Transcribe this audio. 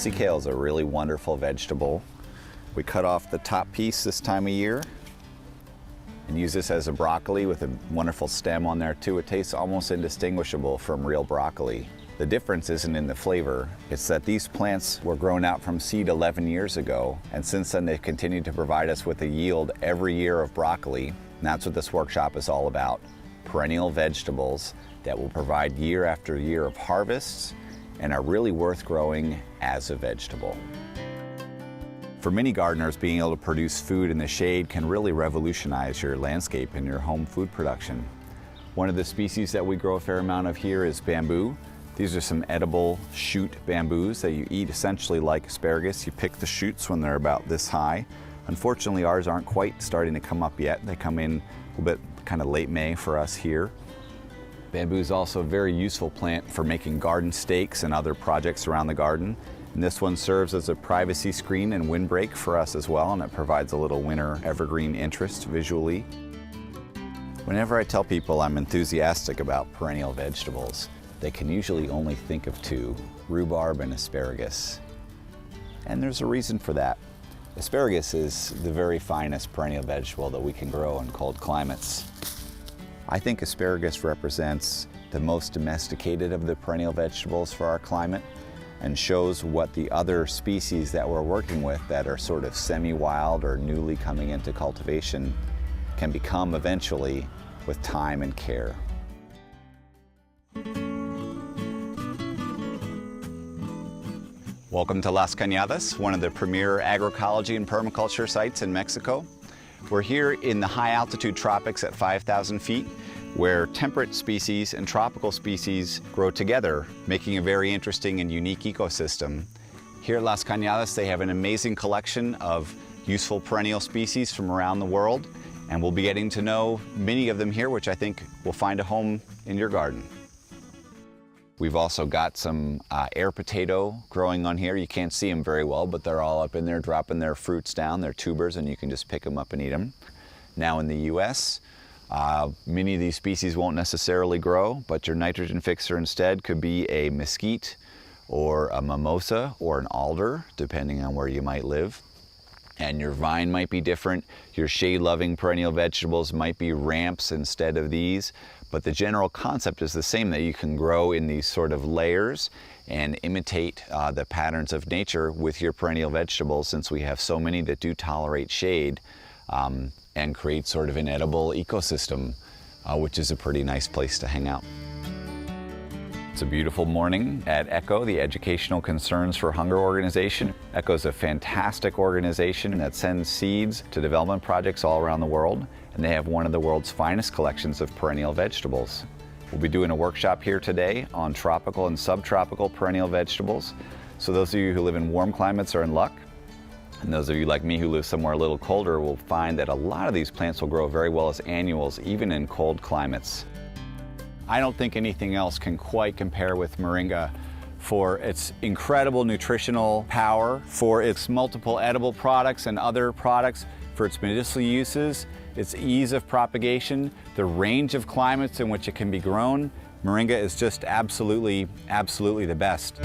Sea kale is a really wonderful vegetable. We cut off the top piece this time of year and use this as a broccoli with a wonderful stem on there too. It tastes almost indistinguishable from real broccoli. The difference isn't in the flavor, it's that these plants were grown out from seed 11 years ago, and since then they've continued to provide us with a yield every year of broccoli, and that's what this workshop is all about. Perennial vegetables that will provide year after year of harvests and are really worth growing as a vegetable. For many gardeners, being able to produce food in the shade can really revolutionize your landscape and your home food production. One of the species that we grow a fair amount of here is bamboo. These are some edible shoot bamboos that you eat essentially like asparagus. You pick the shoots when they're about this high. Unfortunately, ours aren't quite starting to come up yet. They come in a little bit kind of late May for us here. Bamboo is also a very useful plant for making garden stakes and other projects around the garden. And this one serves as a privacy screen and windbreak for us as well, and it provides a little winter evergreen interest visually. Whenever I tell people I'm enthusiastic about perennial vegetables, they can usually only think of two, rhubarb and asparagus. And there's a reason for that. Asparagus is the very finest perennial vegetable that we can grow in cold climates. I think asparagus represents the most domesticated of the perennial vegetables for our climate and shows what the other species that we're working with that are sort of semi-wild or newly coming into cultivation can become eventually with time and care. Welcome to Las Cañadas, one of the premier agroecology and permaculture sites in Mexico. We're here in the high altitude tropics at 5,000 feet, where temperate species and tropical species grow together, making a very interesting and unique ecosystem. Here at Las Cañadas, they have an amazing collection of useful perennial species from around the world, and we'll be getting to know many of them here, which I think will find a home in your garden. We've also got some air potato growing on here. You can't see them very well, but they're all up in there dropping their fruits down, their tubers, and you can just pick them up and eat them. Now in the US, many of these species won't necessarily grow, but your nitrogen fixer instead could be a mesquite or a mimosa or an alder, depending on where you might live. And your vine might be different. Your shade-loving perennial vegetables might be ramps instead of these. But the general concept is the same, that you can grow in these sort of layers and imitate the patterns of nature with your perennial vegetables, since we have so many that do tolerate shade and create sort of an edible ecosystem, which is a pretty nice place to hang out. It's a beautiful morning at ECHO, the Educational Concerns for Hunger organization. ECHO is a fantastic organization that sends seeds to development projects all around the world, and they have one of the world's finest collections of perennial vegetables. We'll be doing a workshop here today on tropical and subtropical perennial vegetables. So those of you who live in warm climates are in luck, and those of you like me who live somewhere a little colder will find that a lot of these plants will grow very well as annuals, even in cold climates. I don't think anything else can quite compare with Moringa for its incredible nutritional power, for its multiple edible products and other products, for its medicinal uses, its ease of propagation, the range of climates in which it can be grown. Moringa is just absolutely the best.